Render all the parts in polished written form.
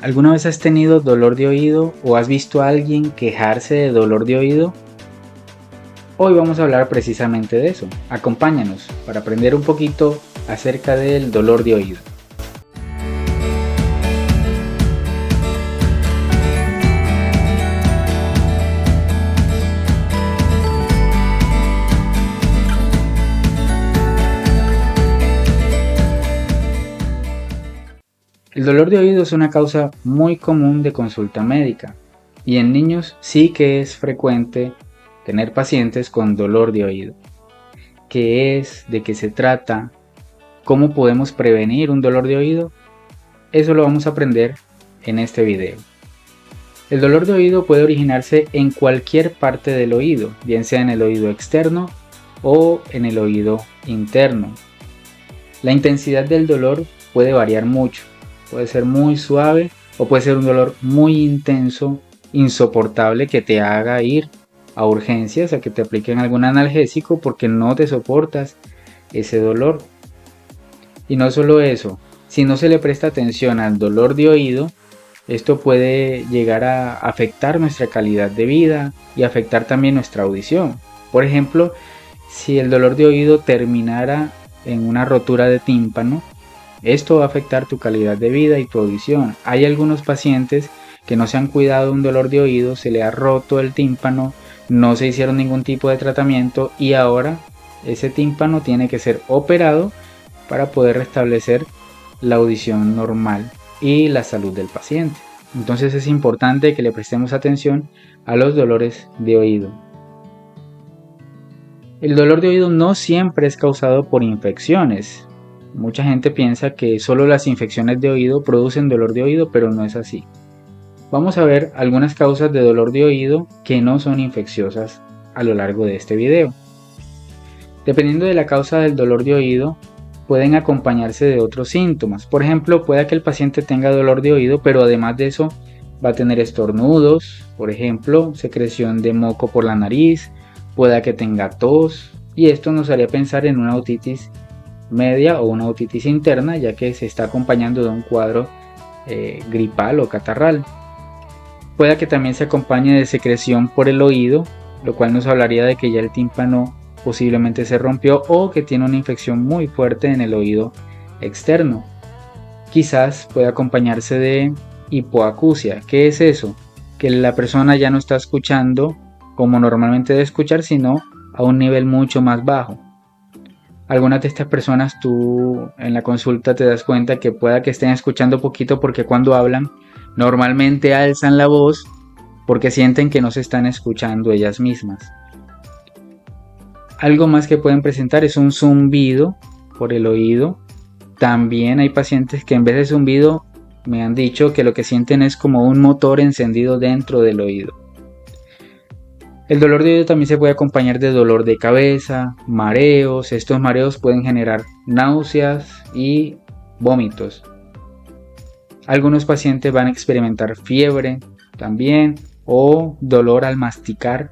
¿Alguna vez has tenido dolor de oído o has visto a alguien quejarse de dolor de oído? Hoy vamos a hablar precisamente de eso. Acompáñanos para aprender un poquito acerca del dolor de oído. El dolor de oído es una causa muy común de consulta médica y en niños sí que es frecuente tener pacientes con dolor de oído. ¿Qué es? ¿De qué se trata? ¿Cómo podemos prevenir un dolor de oído? Eso lo vamos a aprender en este video. El dolor de oído puede originarse en cualquier parte del oído, bien sea en el oído externo o en el oído interno. La intensidad del dolor puede variar mucho. Puede ser muy suave o puede ser un dolor muy intenso, insoportable, que te haga ir a urgencias, a que te apliquen algún analgésico porque no te soportas ese dolor. Y no solo eso, si no se le presta atención al dolor de oído, esto puede llegar a afectar nuestra calidad de vida y afectar también nuestra audición. Por ejemplo, si el dolor de oído terminara en una rotura de tímpano, esto va a afectar tu calidad de vida y tu audición. Hay algunos pacientes que no se han cuidado de un dolor de oído, se le ha roto el tímpano, no se hicieron ningún tipo de tratamiento y ahora ese tímpano tiene que ser operado para poder restablecer la audición normal y la salud del paciente. Entonces es importante que le prestemos atención a los dolores de oído. El dolor de oído no siempre es causado por infecciones. Mucha gente piensa que solo las infecciones de oído producen dolor de oído, pero no es así. Vamos a ver algunas causas de dolor de oído que no son infecciosas a lo largo de este video. Dependiendo de la causa del dolor de oído, pueden acompañarse de otros síntomas. Por ejemplo, puede que el paciente tenga dolor de oído, pero además de eso va a tener estornudos, por ejemplo, secreción de moco por la nariz, pueda que tenga tos, y esto nos haría pensar en una otitis media o una otitis interna, ya que se está acompañando de un cuadro gripal o catarral. Puede que también se acompañe de secreción por el oído, lo cual nos hablaría de que ya el tímpano posiblemente se rompió o que tiene una infección muy fuerte en el oído externo. Quizás puede acompañarse de hipoacusia. ¿Qué es eso? Que la persona ya no está escuchando como normalmente debe escuchar, sino a un nivel mucho más bajo. Algunas de estas personas tú en la consulta te das cuenta que pueda que estén escuchando poquito porque cuando hablan normalmente alzan la voz porque sienten que no se están escuchando ellas mismas. Algo más que pueden presentar es un zumbido por el oído. También hay pacientes que en vez de zumbido me han dicho que lo que sienten es como un motor encendido dentro del oído. El dolor de oído también se puede acompañar de dolor de cabeza, mareos. Estos mareos pueden generar náuseas y vómitos. Algunos pacientes van a experimentar fiebre también o dolor al masticar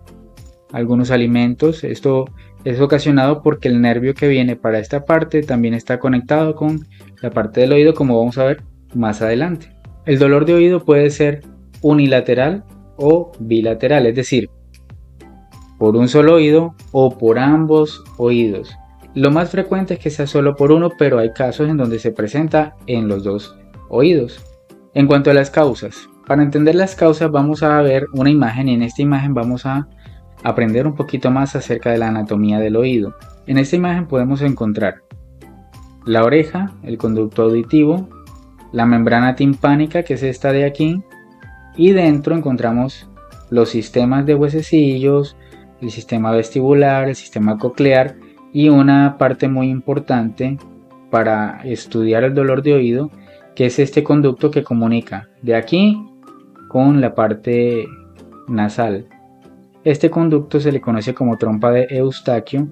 algunos alimentos. Esto es ocasionado porque el nervio que viene para esta parte también está conectado con la parte del oído, como vamos a ver más adelante. El dolor de oído puede ser unilateral o bilateral, es decir, por un solo oído o por ambos oídos. Lo más frecuente es que sea solo por uno, pero hay casos en donde se presenta en los dos oídos. En cuanto a las causas, para entender las causas vamos a ver una imagen y en esta imagen vamos a aprender un poquito más acerca de la anatomía del oído. En esta imagen podemos encontrar la oreja, el conducto auditivo, la membrana timpánica, que es esta de aquí, y dentro encontramos los sistemas de huesecillos, el sistema vestibular, el sistema coclear y una parte muy importante para estudiar el dolor de oído, que es este conducto que comunica de aquí con la parte nasal. Este conducto se le conoce como trompa de Eustaquio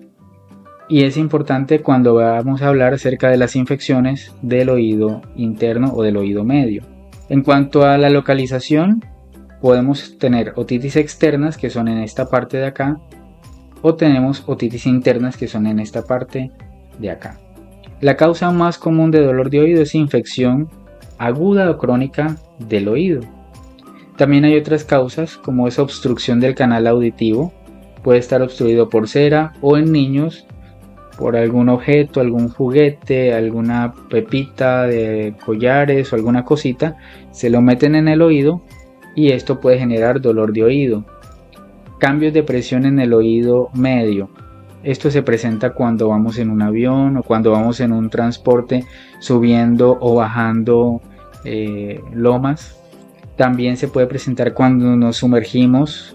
y es importante cuando vamos a hablar acerca de las infecciones del oído interno o del oído medio. En cuanto a la localización, podemos tener otitis externas que son en esta parte de acá o tenemos otitis internas que son en esta parte de acá. La causa más común de dolor de oído es infección aguda o crónica del oído. También hay otras causas como es obstrucción del canal auditivo, puede estar obstruido por cera o en niños por algún objeto, algún juguete, alguna pepita de collares o alguna cosita, se lo meten en el oído y esto puede generar dolor de oído. Cambios de presión en el oído medio. Esto se presenta cuando vamos en un avión o cuando vamos en un transporte subiendo o bajando lomas. También se puede presentar cuando nos sumergimos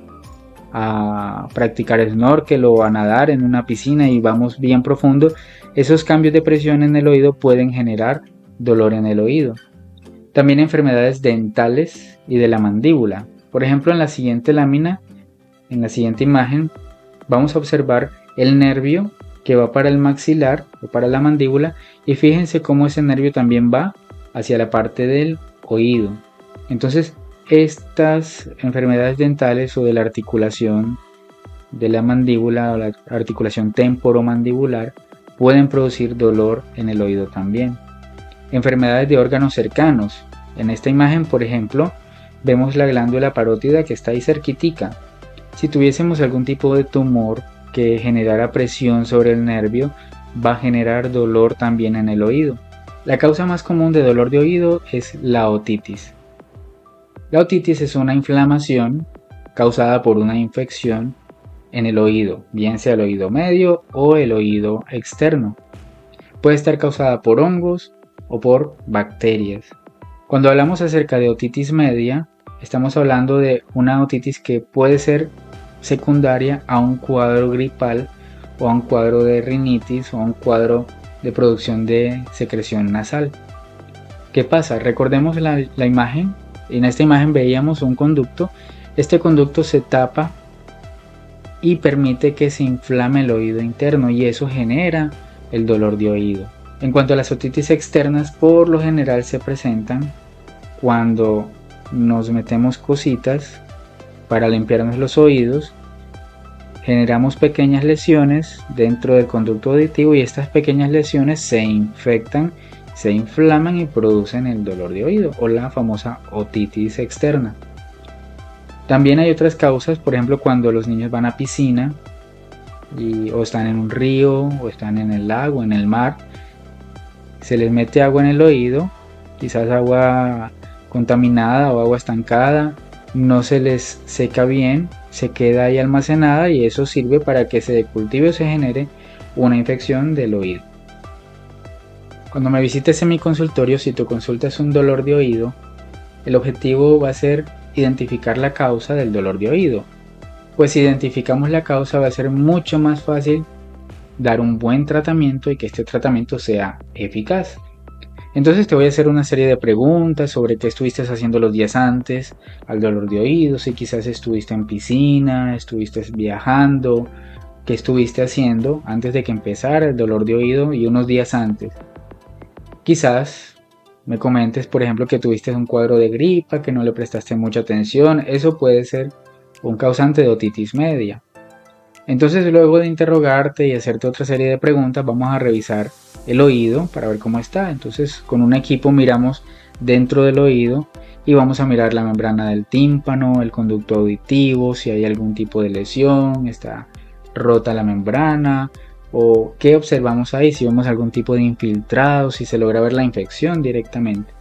a practicar snorkel o a nadar en una piscina y vamos bien profundo. Esos cambios de presión en el oído pueden generar dolor en el oído. También enfermedades dentales y de la mandíbula. Por ejemplo, en la siguiente lámina, en la siguiente imagen, vamos a observar el nervio que va para el maxilar o para la mandíbula y fíjense cómo ese nervio también va hacia la parte del oído. Entonces, estas enfermedades dentales o de la articulación de la mandíbula o la articulación temporomandibular pueden producir dolor en el oído también. Enfermedades de órganos cercanos. En esta imagen, por ejemplo, vemos la glándula parótida que está ahí cerquitica. Si tuviésemos algún tipo de tumor que generara presión sobre el nervio, va a generar dolor también en el oído. La causa más común de dolor de oído es la otitis. La otitis es una inflamación causada por una infección en el oído, bien sea el oído medio o el oído externo. Puede estar causada por hongos o por bacterias. Cuando hablamos acerca de otitis media, estamos hablando de una otitis que puede ser secundaria a un cuadro gripal o a un cuadro de rinitis o a un cuadro de producción de secreción nasal. ¿Qué pasa? Recordemos la imagen. En esta imagen veíamos un conducto. Este conducto se tapa y permite que se inflame el oído interno y eso genera el dolor de oído. En cuanto a las otitis externas, por lo general se presentan cuando nos metemos cositas para limpiarnos los oídos, generamos pequeñas lesiones dentro del conducto auditivo y estas pequeñas lesiones se infectan, se inflaman y producen el dolor de oído o la famosa otitis externa. También hay otras causas, por ejemplo cuando los niños van a piscina o están en un río o están en el lago, en el mar, se les mete agua en el oído, quizás agua contaminada o agua estancada, no se les seca bien, se queda ahí almacenada y eso sirve para que se cultive o se genere una infección del oído. Cuando me visites en mi consultorio, si tu consulta es un dolor de oído, el objetivo va a ser identificar la causa del dolor de oído. Pues si identificamos la causa va a ser mucho más fácil dar un buen tratamiento y que este tratamiento sea eficaz. Entonces te voy a hacer una serie de preguntas sobre qué estuviste haciendo los días antes al dolor de oído, si quizás estuviste en piscina, estuviste viajando, qué estuviste haciendo antes de que empezara el dolor de oído y unos días antes. Quizás me comentes, por ejemplo, que tuviste un cuadro de gripa, que no le prestaste mucha atención, eso puede ser un causante de otitis media. Entonces luego de interrogarte y hacerte otra serie de preguntas vamos a revisar el oído para ver cómo está. Entonces con un equipo miramos dentro del oído y vamos a mirar la membrana del tímpano, el conducto auditivo, si hay algún tipo de lesión, está rota la membrana o qué observamos ahí, si vemos algún tipo de infiltrado, si se logra ver la infección directamente.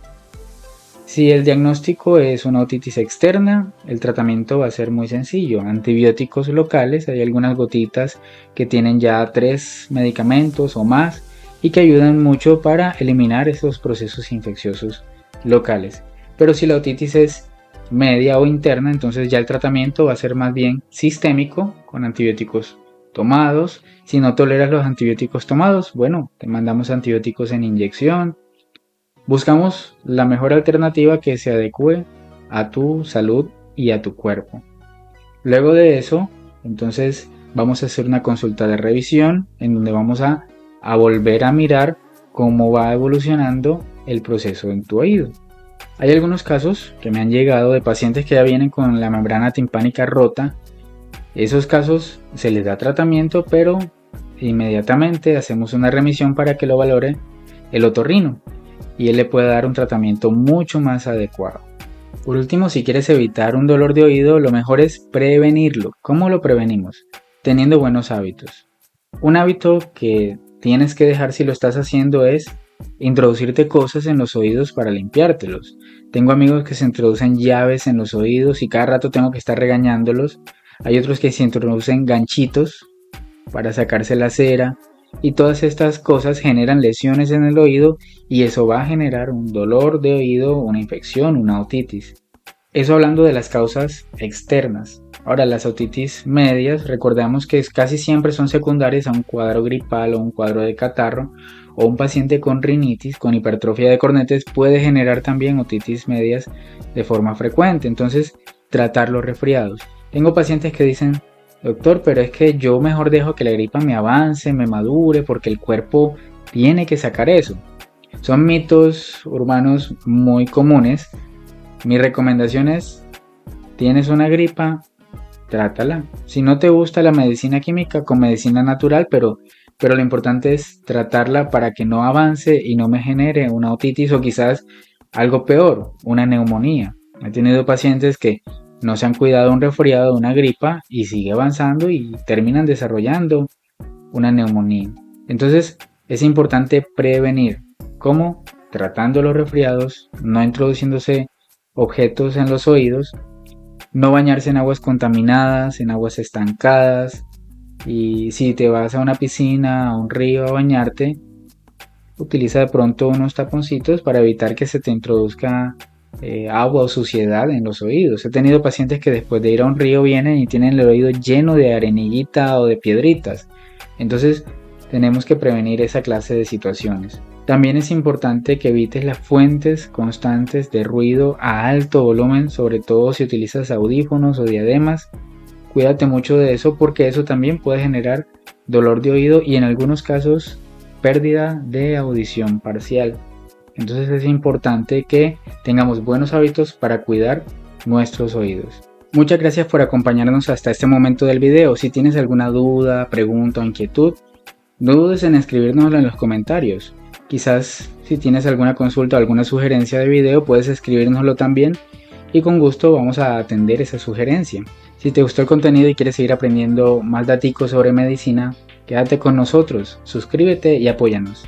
Si el diagnóstico es una otitis externa, el tratamiento va a ser muy sencillo. Antibióticos locales, hay algunas gotitas que tienen ya 3 medicamentos o más y que ayudan mucho para eliminar esos procesos infecciosos locales. Pero si la otitis es media o interna, entonces ya el tratamiento va a ser más bien sistémico con antibióticos tomados. Si no toleras los antibióticos tomados, bueno, te mandamos antibióticos en inyección. Buscamos la mejor alternativa que se adecue a tu salud y a tu cuerpo. Luego de eso, entonces vamos a hacer una consulta de revisión en donde vamos a volver a mirar cómo va evolucionando el proceso en tu oído. Hay algunos casos que me han llegado de pacientes que ya vienen con la membrana timpánica rota. Esos casos se les da tratamiento, pero inmediatamente hacemos una remisión para que lo valore el otorrino. y él le puede dar un tratamiento mucho más adecuado. Por último, si quieres evitar un dolor de oído, lo mejor es prevenirlo. ¿Cómo lo prevenimos? Teniendo buenos hábitos. Un hábito que tienes que dejar si lo estás haciendo es introducirte cosas en los oídos para limpiártelos. Tengo amigos que se introducen llaves en los oídos y cada rato tengo que estar regañándolos. Hay otros que se introducen ganchitos para sacarse la cera, y todas estas cosas generan lesiones en el oído y eso va a generar un dolor de oído, una infección, una otitis. Eso hablando de las causas externas. Ahora, las otitis medias, recordamos que casi siempre son secundarias a un cuadro gripal o un cuadro de catarro, o un paciente con rinitis, con hipertrofia de cornetes, puede generar también otitis medias de forma frecuente. Entonces, tratar los resfriados. Tengo pacientes que dicen: doctor, pero es que yo mejor dejo que la gripa me avance, me madure, porque el cuerpo tiene que sacar eso. Son mitos urbanos muy comunes. Mi recomendación es: tienes una gripa, trátala. Si no te gusta la medicina química, con medicina natural, pero lo importante es tratarla para que no avance y no me genere una otitis o quizás algo peor, una neumonía. He tenido pacientes que no se han cuidado de un resfriado, de una gripa, y sigue avanzando y terminan desarrollando una neumonía. Entonces es importante prevenir. ¿Cómo? Tratando los resfriados, no introduciéndose objetos en los oídos, no bañarse en aguas contaminadas, en aguas estancadas, y si te vas a una piscina, a un río a bañarte, utiliza de pronto unos taponcitos para evitar que se te introduzca agua o suciedad en los oídos. He tenido pacientes que después de ir a un río vienen y tienen el oído lleno de arenillita o de piedritas. Entonces tenemos que prevenir esa clase de situaciones. También es importante que evites las fuentes constantes de ruido a alto volumen, sobre todo si utilizas audífonos o diademas. Cuídate mucho de eso porque eso también puede generar dolor de oído y en algunos casos pérdida de audición parcial. Entonces es importante que tengamos buenos hábitos para cuidar nuestros oídos. Muchas gracias por acompañarnos hasta este momento del video. Si tienes alguna duda, pregunta o inquietud, no dudes en escribírnoslo en los comentarios. Quizás si tienes alguna consulta o alguna sugerencia de video, puedes escribírnoslo también y con gusto vamos a atender esa sugerencia. Si te gustó el contenido y quieres seguir aprendiendo más daticos sobre medicina, quédate con nosotros, suscríbete y apóyanos.